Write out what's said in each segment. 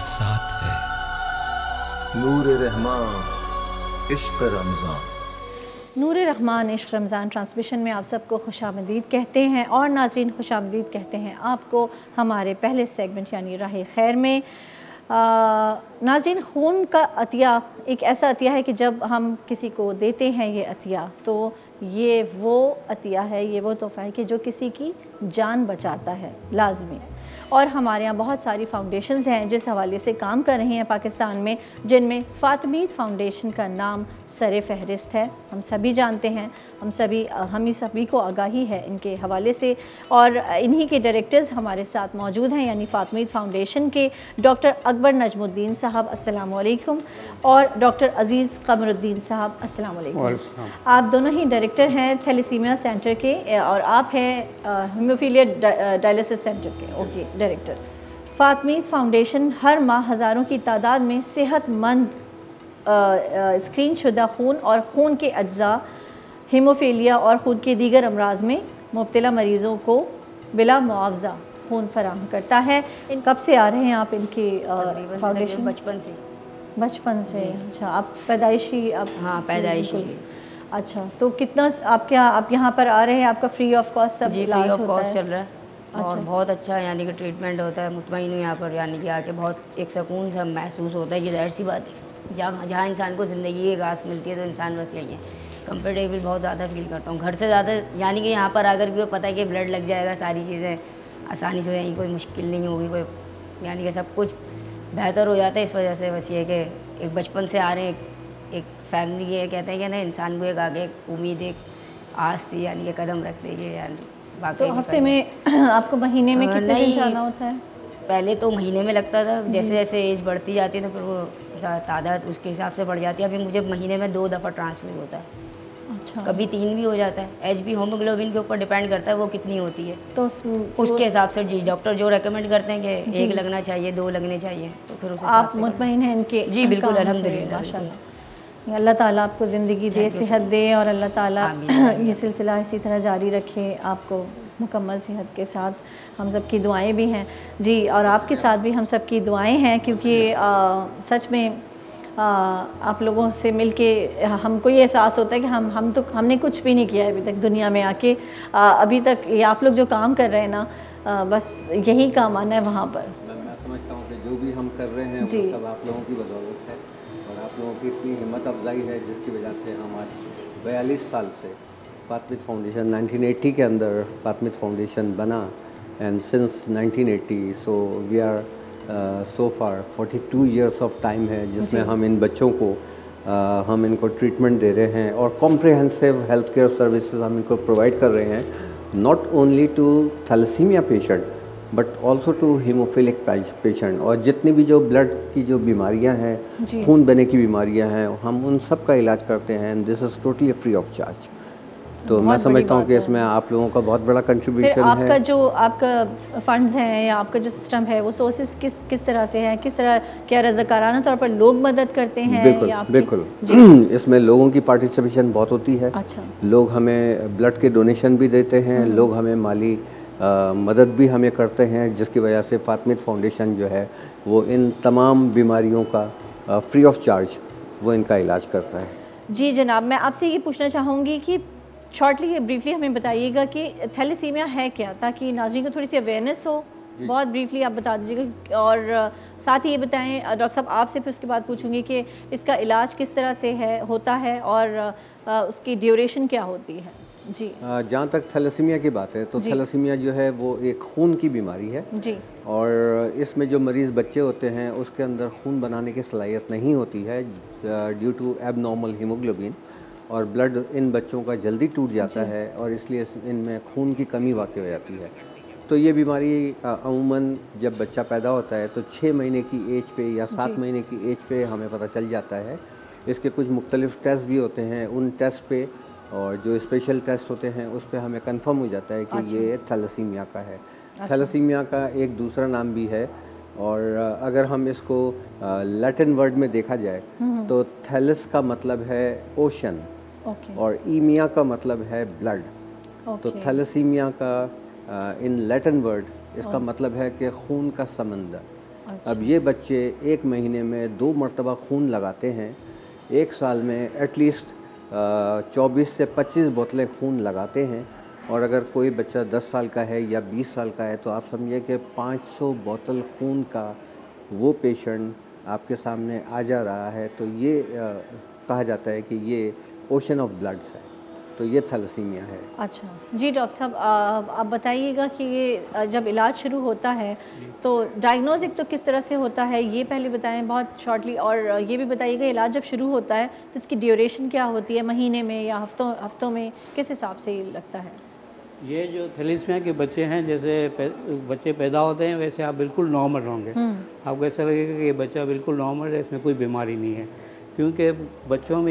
साथ है। नूर रहमान इश्क रमज़ान। नूर रहमान इश्क रमज़ान ट्रांसमिशन में आप सबको खुशामदीद कहते हैं और नाज़रीन खुशामदीद कहते हैं आपको हमारे पहले सेगमेंट यानी राह खैर में। नाज़रीन, खून का अतिया एक ऐसा अतिया है कि जब हम किसी को देते हैं ये अतिया, तो ये वो अतिया है, ये वो तोहफ़ा है कि जो किसी की जान बचाता है लाजमी। और हमारे यहाँ बहुत सारी फाउंडेशंस हैं जिस हवाले से काम कर रही हैं पाकिस्तान में, जिनमें फ़ातिमीद फाउंडेशन का नाम सरे फहरिस्त है। हम सभी जानते हैं, हम सभी को आगाही है इनके हवाले से। और इन्हीं के डायरेक्टर्स हमारे साथ मौजूद हैं, यानी फ़ातिमीद फाउंडेशन के डॉक्टर अकबर नजमुद्दीन साहब अस्सलाम वालेकुम और डॉक्टर अज़ीज़ क़मरुद्दीन साहब अस्सलाम वालेकुम। आप दोनों ही डायरेक्टर हैं थैलेसीमिया सेंटर के और आप हैं हीमोफीलिया डायलिसिस सेंटर के डायरेक्टर। फ़ातिमीद फाउंडेशन हर माह हज़ारों की तादाद में सेहतमंद स्क्रीन शुदा खून और खून के अज्जा, हीमोफीलिया और खून के दीगर अमराज में मुब्तला मरीज़ों को बिला मुआवजा खून फराहम करता है। इन कब से आ रहे हैं आप इनके फाउंडेशन? बचपन से। अच्छा, आप पैदाइशी? आप हाँ, पैदाइशी। अच्छा, तो कितना आप यहाँ पर आ रहे हैं? आपका फ्री ऑफ कॉस्ट सब फ्री ऑफ कॉस्ट चल रहा है। अच्छा। और बहुत अच्छा यानी कि ट्रीटमेंट होता है। मुतमईन हूँ यहाँ पर, यानी कि आके बहुत एक सुकून सा महसूस होता है कि ज़ाहिर सी बात है जहाँ इंसान को ज़िंदगी एक आस मिलती है तो इंसान बस यही है। कंफर्टेबल बहुत ज़्यादा फील करता हूँ घर से ज़्यादा, यानी कि यहाँ पर आकर भी पता है कि ब्लड लग जाएगा, सारी चीज़ें आसानी से हो जाएंगी, कोई मुश्किल नहीं होगी, कोई यानी कि सब कुछ बेहतर हो जाता है। इस वजह से बस ये कि एक बचपन से आ रहे हैं, एक फैमिली ये कहते हैं कि ना इंसान को एक आगे एक उम्मीद, एक आस सी यानी कि कदम रख देगी यानी। तो हफ्ते में आपको महीने में कितने दिन जाना होता है? पहले तो महीने में लगता था, जैसे जैसे एज बढ़ती जाती है तो फिर वो तादाद उसके हिसाब से बढ़ जाती है। अभी मुझे महीने में 2 दफ़ा ट्रांसफ्यूज होता है। अच्छा। कभी 3 भी हो जाता है। HB हीमोग्लोबिन के ऊपर डिपेंड करता है वो कितनी होती है, तो उसके हिसाब से जी डॉक्टर जो रेकमेंड करते हैं कि 1 लगना चाहिए, 2 लगने चाहिए, तो फिर उस हिसाब से। आप मुतमईन हैं इनके? जी बिल्कुल, अल्हम्दुलिल्लाह, माशाल्लाह। अल्लाह ताला आपको ज़िंदगी दे, सेहत दे और अल्लाह ताला ये सिलसिला इसी तरह जारी रखे, आपको मुकम्मल सेहत के साथ। हम सब की दुआएं भी हैं जी, और आपके साथ भी हम सब की दुआएं हैं, क्योंकि सच में आप लोगों से मिलके हमको ये एहसास होता है कि हमने कुछ भी नहीं किया है अभी तक दुनिया में आके। अभी तक ये आप लोग जो काम कर रहे हैं ना, बस यही काम आना है वहाँ पर। मैं समझता हूँ कि जो भी हम कर रहे हैं वो सब आप लोगों की बदौलत है और आप लोगों की इतनी हिम्मत अफजाई है जिसकी वजह से हम आज 42 साल से फ़ातिमीद फाउंडेशन 1980 के अंदर फ़ातिमीद फाउंडेशन बना and since 1980 so we are so far 42 years of time है जिसमें हम इन बच्चों को हम इनको ट्रीटमेंट दे रहे हैं और कॉम्प्रिहेंसिव हेल्थ केयर सर्विसेज हम इनको प्रोवाइड कर रहे हैं, not only to thalassemia patient but also to hemophilic patient. और जितनी भी जो ब्लड की जो बीमारियां हैं, खून बहने की बीमारियां हैं, हम उन सब का इलाज करते हैं and this is totally free of charge. तो मैं समझता हूँ कि इसमें आप लोगों का बहुत बड़ा कंट्रीब्यूशन है। आपका जो आपका फंड्स हैं या आपका जो सिस्टम है वो सोर्सेज किस तरह से हैं, किस तरह, क्या रज़ाकाराना तौर पर लोग मदद करते हैं? बिल्कुल इसमें लोगों की पार्टिसिपेशन बहुत होती है। अच्छा। लोग हमें ब्लड के डोनेशन भी देते हैं, लोग हमें माली मदद भी हमें करते हैं, जिसकी वजह से फ़ातिमीद फाउंडेशन जो है वो इन तमाम बीमारियों का फ्री ऑफ चार्ज वो इनका इलाज करता है। जी जनाब, मैं आपसे ये पूछना चाहूँगी कि शॉर्टली ब्रीफली हमें बताइएगा कि थैलेसीमिया है क्या, ताकि नाज़रीन को थोड़ी सी अवेयरनेस हो। बहुत ब्रीफली आप बता दीजिएगा और साथ ही ये बताएं डॉक्टर साहब आपसे, फिर उसके बाद पूछूंगी कि इसका इलाज किस तरह से होता है और उसकी ड्यूरेशन क्या होती है। जी जहाँ तक थैलेसीमिया की बात है तो थैलेसीमिया जो है वो एक खून की बीमारी है जी, और इसमें जो मरीज़ बच्चे होते हैं उसके अंदर खून बनाने की सलाहियत नहीं होती है ड्यू टू एबनॉर्मल हीमोग्लोबिन, और ब्लड इन बच्चों का जल्दी टूट जाता है और इसलिए इनमें खून की कमी वाक़ई हो जाती है। तो ये बीमारी अमूमन जब बच्चा पैदा होता है तो 6 महीने की एज पे या 7 महीने की एज पे हमें पता चल जाता है। इसके कुछ मुख्तलिफ टेस्ट भी होते हैं, उन टेस्ट पे और जो स्पेशल टेस्ट होते हैं उस पर हमें कंफर्म हो जाता है कि ये थैलेसीमिया का है। थैलेसीमिया का एक दूसरा नाम भी है, और अगर हम इसको लैटिन वर्ड में देखा जाए तो थैलस का मतलब है ओशन और ईमिया का मतलब है ब्लड। तो थैलेसीमिया का इन लैटिन वर्ड इसका मतलब है कि खून का समंदर। अच्छा। अब ये बच्चे 1 महीने में 2 मरतबा खून लगाते हैं, 1 साल में एटलीस्ट 24 से 25 बोतलें खून लगाते हैं। और अगर कोई बच्चा 10 साल का है या 20 साल का है तो आप समझिए कि 500 बोतल खून का वो पेशेंट आपके सामने आ जा रहा है। तो ये कहा जाता है कि ये ओशन ऑफ ब्लड्स है, तो ये थैलेसीमिया है। अच्छा जी डॉक्टर साहब, आप बताइएगा कि ये जब इलाज शुरू होता है तो डायग्नोसिस तो किस तरह से होता है, ये पहले बताएं बहुत शॉर्टली। और ये भी बताइएगा इलाज जब शुरू होता है तो इसकी ड्यूरेशन क्या होती है, महीने में या हफ्तों में, किस हिसाब से ये लगता है? ये जो थैलेसीमिया के बच्चे हैं, जैसे बच्चे पैदा होते हैं वैसे आप बिल्कुल नॉर्मल होंगे। आपको ऐसा लगेगा कि ये बच्चा बिल्कुल नॉर्मल है, इसमें कोई बीमारी नहीं है, क्योंकि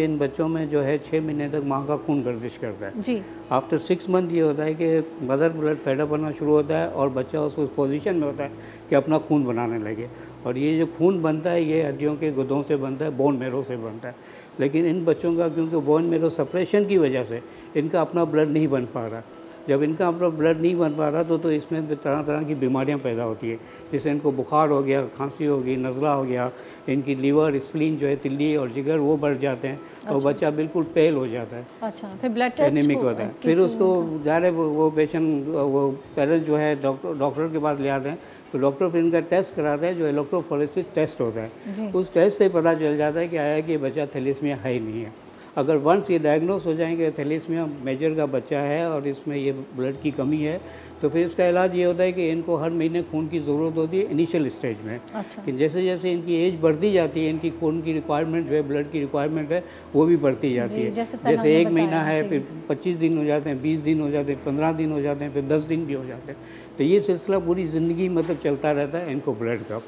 इन बच्चों में जो है 6 महीने तक माँ का खून गर्दिश करता है जी। आफ्टर 6 मंथ ये होता है कि मदर ब्लड फैडअप होना शुरू होता है और बच्चा उस पोजीशन में होता है कि अपना खून बनाने लगे। और ये जो खून बनता है ये हड्डियों के गुदों से बनता है, बोन मैरो से बनता है। लेकिन इन बच्चों का क्योंकि बोन मैरो सप्रेशन की वजह से इनका अपना ब्लड नहीं बन पा रहा। जब इनका अपना ब्लड नहीं बन पा रहा तो इसमें तरह तरह की बीमारियां पैदा होती है, जैसे इनको बुखार हो गया, खांसी हो गई, नज़ला हो गया, इनकी लीवर, स्प्लीन जो है, तिल्ली और जिगर वो बढ़ जाते हैं। अच्छा। और बच्चा बिल्कुल पेल हो जाता है। अच्छा, फिर ब्लड टेस्ट एनीमिक होता है। फिर उसको जारे वो पेशेंट वो पेरेंट्स जो है डॉक्टर के पास ले आते हैं, तो डॉक्टर फिर इनका टेस्ट कराता है जो इलेक्ट्रोफोरेसिस टेस्ट होता है। उस टेस्ट से पता चल जाता है कि आया कि ये बच्चा थैलेसीमिया है ही नहीं है। अगर वंस ये डायग्नोस हो जाएंगे थैलेसीमिया मेजर का बच्चा है और इसमें ये ब्लड की कमी है, तो फिर इसका इलाज ये होता है कि इनको हर महीने खून की ज़रूरत होती है इनिशियल स्टेज में। अच्छा। कि जैसे जैसे इनकी एज बढ़ती जाती है, इनकी खून की रिक्वायरमेंट जो है, ब्लड की रिक्वायरमेंट है, वो भी बढ़ती जाती है। जैसे 1 महीना है, फिर 25 दिन हो जाते हैं, 20 दिन हो जाते हैं, 15 दिन हो जाते हैं, फिर 10 दिन भी हो जाते हैं। तो ये सिलसिला पूरी ज़िंदगी मतलब चलता रहता है इनको ब्लड का।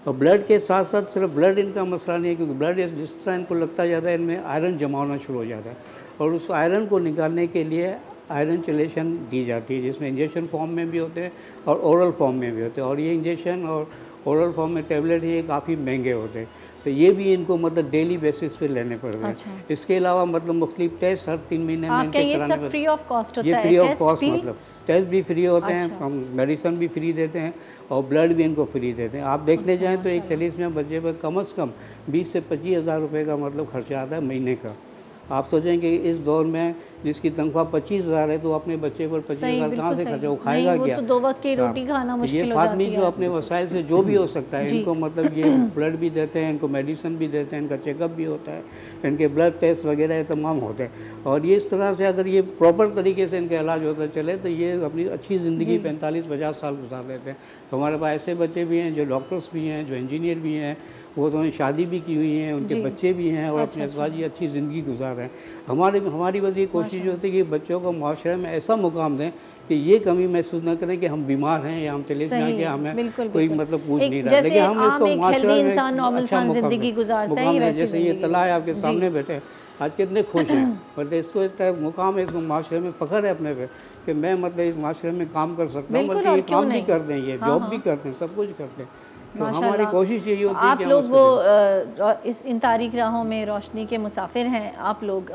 और ब्लड के साथ साथ सिर्फ ब्लड इनका मसला नहीं है, क्योंकि ब्लड जिस तरह इनको लगता जाता है इनमें आयरन जमा होना शुरू हो जाता है, और उस आयरन को निकालने के लिए आयरन चेलेशन दी जाती है, जिसमें इंजेक्शन फॉर्म में भी होते हैं और ओरल फॉर्म में भी होते हैं। और ये इंजेक्शन और ओरल फॉर्म में टैबलेट ये काफ़ी महंगे होते हैं, तो ये भी इनको मतलब डेली बेसिस पे लेने पड़ते हैं। अच्छा। इसके अलावा मतलब मुख्तलिफ टेस्ट हर 3 महीने में इनके कराने सब फ्री ऑफ कॉस्ट होता है? ये फ्री ऑफ कॉस्ट, मतलब टेस्ट भी फ्री होते हैं, अच्छा। हम मेडिसिन भी फ्री देते हैं और ब्लड भी इनको फ्री देते हैं। आप देखने जाएँ तो एक थैलेसीमिया बच्चे पर कम से कम 20 से 25 हज़ार रुपये का मतलब खर्चा आता है महीने का। आप सोचेंगे इस दौर में जिसकी तनख्वाह 25,000 है तो अपने बच्चे पर 25,000 कहाँ से खर्चा, वो खाएगा क्या? तो 2 वक्त की रोटी खाना मुश्किल हो जाती है। ये जो अपने वसाइल से जो भी हो सकता है इनको मतलब ये ब्लड भी देते हैं, इनको मेडिसिन भी देते हैं, इनका चेकअप भी होता है, इनके ब्लड टेस्ट वगैरह तमाम होते हैं। और ये इस तरह से अगर ये प्रॉपर तरीके से इनका इलाज होता चले तो ये अपनी अच्छी ज़िंदगी 45-50 साल गुजार लेते हैं। तो हमारे पास ऐसे बच्चे भी हैं जो डॉक्टर्स भी हैं, जो इंजीनियर भी हैं, वो तो शादी भी की हुई हैं, उनके बच्चे भी हैं और अपने साथ ही अच्छी ज़िंदगी गुजार रहे हैं। हमारी बस ये कोशिश होती है कि बच्चों को माशरे में ऐसा मुकाम दें कि ये कमी महसूस न करें कि हम बीमार हैं या हम थैलेसीमिया के हमें कोई मतलब पूछ नहीं रहा, लेकिन हम इसको माशरे में अच्छा ज़िंदगी गुजारता है। जैसे ये तला है आपके सामने बैठे, आज कितने खुश हैं, मतलब इसको इतना मुकाम है, इसको माशरे में फ़ख्र है अपने पे कि मैं मतलब इस माशरे में काम कर सकता हूँ, बल्कि ये काम भी करते हैं, ये जॉब भी करते हैं, सब कुछ करते हैं। तो हमारी कोशिश यही होती है आप लोग वो इन तारीक राहों में रोशनी के मुसाफिर हैं। आप लोग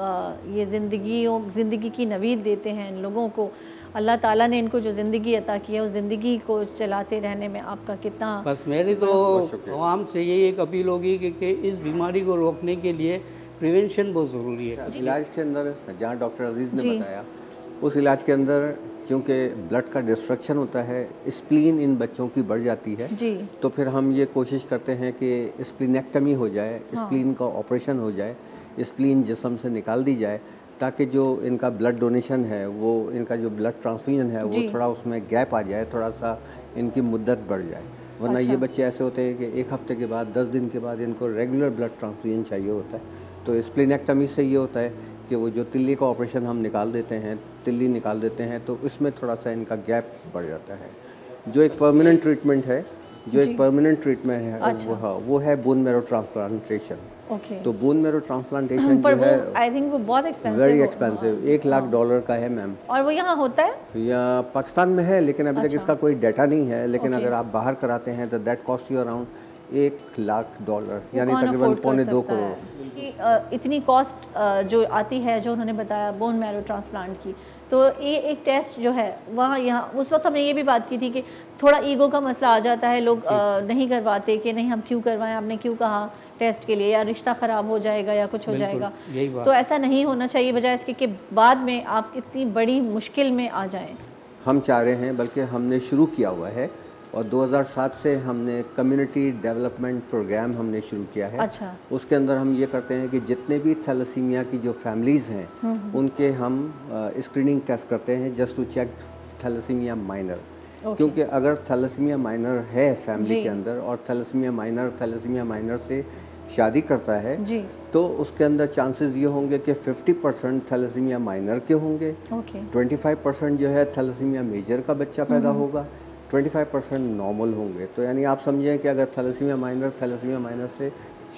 ये ज़िंदगी की नवीद देते हैं इन लोगों को। अल्लाह ताला ने इनको जो ज़िंदगी अता की है उस ज़िंदगी को चलाते रहने में आपका कितना। बस मेरी तो आवाम से यही एक अपील होगी कि इस बीमारी को रोकने के लिए प्रिवेंशन बहुत ज़रूरी है। इलाज के अंदर जहाँ डॉक्टर अजीज़ ने बताया उस इलाज के अंदर चूँकि ब्लड का डिस्ट्रक्शन होता है, स्प्लीन इन बच्चों की बढ़ जाती है जी। तो फिर हम ये कोशिश करते हैं कि स्प्लीनेक्टमी हो जाए, स्प्लीन का ऑपरेशन हो जाए, स्प्लीन जिस्म से निकाल दी जाए, ताकि जो इनका ब्लड डोनेशन है, वो इनका जो ब्लड ट्रांसफ्यूजन है वो थोड़ा उसमें गैप आ जाए, थोड़ा सा इनकी मुद्दत बढ़ जाए। वरना ये बच्चे ऐसे होते हैं कि 1 हफ्ते के बाद 10 दिन के बाद इनको रेगुलर ब्लड ट्रांसफ्यूजन चाहिए होता है। तो स्प्लीनेक्टमी से ये होता है कि वो जो तिल्ली का ऑपरेशन हम निकाल देते हैं, तिल्ली निकाल देते हैं, तो इसमें थोड़ा सा इनका गैप बढ़ जाता है। जो एक परमानेंट ट्रीटमेंट है, वो है बोन मैरो ट्रांसप्लांटेशन। तो बोन मैरो ट्रांसप्लांटेशन जो है आई थिंक वो बहुत एक्सपेंसिव, वेरी एक्सपेंसिव, $1 लाख का है मैम। और वो यहाँ होता है या पाकिस्तान में है, लेकिन अभी तक इसका कोई डाटा नहीं है। लेकिन अगर आप बाहर कराते हैं तो दैट कॉस्ट यू अराउंड $1,00,000 यानी तकरीबन $2.25 करोड़। इतनी कॉस्ट जो आती है, जो उन्होंने बताया बोन मैरो ट्रांसप्लांट की, तो ये एक टेस्ट जो है वहाँ यहाँ उस वक्त हमने ये भी बात की थी कि थोड़ा ईगो का मसला आ जाता है, लोग नहीं करवाते कि नहीं हम क्यों करवाएं, आपने क्यों कहा टेस्ट के लिए, या रिश्ता ख़राब हो जाएगा या कुछ हो जाएगा। तो ऐसा नहीं होना चाहिए, बजाय इसके कि बाद में आप इतनी बड़ी मुश्किल में आ जाएं। हम चाह रहे हैं, बल्कि हमने शुरू किया हुआ है और 2007 से हमने कम्युनिटी डेवलपमेंट प्रोग्राम हमने शुरू किया है। अच्छा। उसके अंदर हम ये करते हैं कि जितने भी थैलेसीमिया की जो फैमिलीज़ हैं उनके हम स्क्रीनिंग टेस्ट करते हैं just to check thalassemia minor. क्योंकि अगर थैलेसीमिया माइनर है फैमिली के अंदर और थैलेसीमिया माइनर से शादी करता है तो उसके अंदर चांसेस ये होंगे कि 50% थैलेसीमिया माइनर के होंगे, 25% जो है थैलेसीमिया मेजर का बच्चा पैदा होगा, 25% नॉर्मल होंगे। तो यानी आप समझें कि अगर थैलेसीमिया माइनर से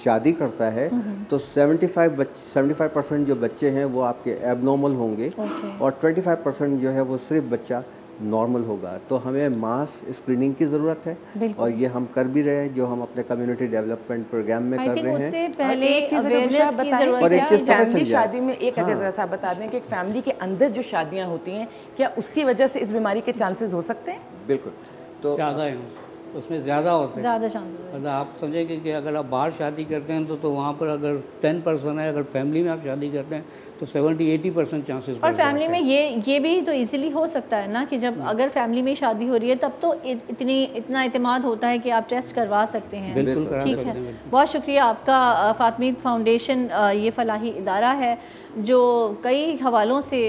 शादी करता है तो 75% जो बच्चे हैं वो आपके एबनॉर्मल होंगे और 25% जो है वो सिर्फ बच्चा नॉर्मल होगा। तो हमें मास स्क्रीनिंग की ज़रूरत है और ये हम कर भी रहे हैं, जो हम अपने कम्युनिटी डेवलपमेंट प्रोग्राम में कर रहे हैं। उससे पहले एक चीज़ और एक चीज़ पता चल शादी में एक अगर जरा सा बता दें कि एक फैमिली के अंदर जो शादियां होती हैं, क्या उसकी वजह से इस बीमारी के चांसेस हो सकते हैं? बिल्कुल, तो ज़्यादा है, उसमें ज़्यादा होते हैं, ज़्यादा चांसेस। मतलब आप समझेंगे कि अगर आप बाहर शादी करते हैं तो वहाँ पर अगर 10% है, अगर फैमिली में आप शादी करते हैं तो 70-80% चांसेस। और फैमिली में ये भी तो इजीली हो सकता है ना कि जब अगर फैमिली में शादी हो रही है तब तो इतना इत्मीनान होता है कि आप टेस्ट करवा सकते हैं। बिल्कुल, ठीक है, बहुत शुक्रिया आपका। फातमीद फाउंडेशन ये फलाही इदारा है जो कई हवालों से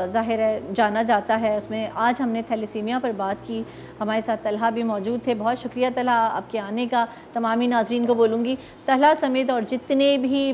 ज़ाहिर है जाना जाता है। उसमें आज हमने थैलेसीमिया पर बात की, हमारे साथ तलहा भी मौजूद थे। बहुत शुक्रिया तलहा आपके आने का। तमामी नाजरीन को बोलूँगी तलहा समेत और जितने भी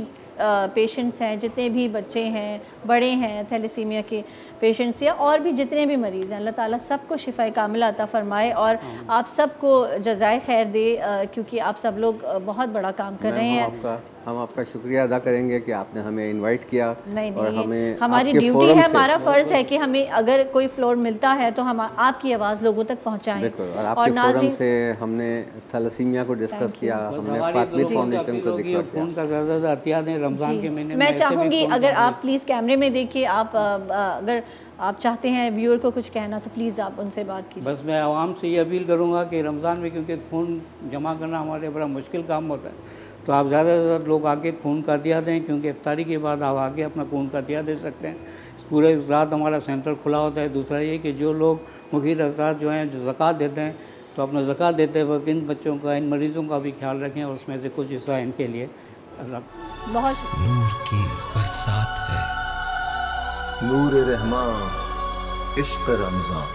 पेशेंट्स हैं, जितने भी बच्चे हैं, बड़े हैं थैलेसीमिया के पेशेंट्स या और भी जितने भी मरीज़ हैं, अल्लाह ताला सबको शिफा कामिला अता फ़रमाए और आप सबको जज़ाए खैर दे, क्योंकि आप सब लोग बहुत बड़ा काम कर रहे हैं। हम आपका शुक्रिया अदा करेंगे कि आपने हमें इनवाइट किया। और हमें हमारी ड्यूटी है, हमारा फ़र्ज़ है कि हमें अगर कोई फ्लोर मिलता है तो हम आपकी आवाज़ लोगों तक पहुँचाएँ। और आपके फोरम से हमने थैलेसीमिया को डिस्कस किया, हमने फातमीद फाउंडेशन को दिखाया। खून का ज़्यादा एहतियात है रमज़ान के महीने में। मैं चाहूँगी अगर आप प्लीज़ कैमरे में देखिए, आप अगर आप चाहते हैं व्यूअर को कुछ कहना तो प्लीज़ आप उनसे बात कीजिए। बस मैं आवाम से ये अपील करूँगा कि रमज़ान में क्योंकि खून जमा करना हमारे बड़ा मुश्किल काम होता है, तो आप ज़्यादा से ज़्यादा लोग आके खून का दिया दें, क्योंकि इफ्तारी के बाद आप आके अपना खून का दिया दे सकते हैं। पूरे रात हमारा सेंटर खुला होता है। दूसरा ये कि जो लोग मुफीद हज़रात जो हैं जो ज़कात देते हैं तो अपना ज़कात देते वक्त इन बच्चों का, इन मरीज़ों का भी ख्याल रखें और उसमें से कुछ हिस्सा इनके लिए बहुत नूर की बरसात है, नूर रहमान इश्क़ रमज़ान।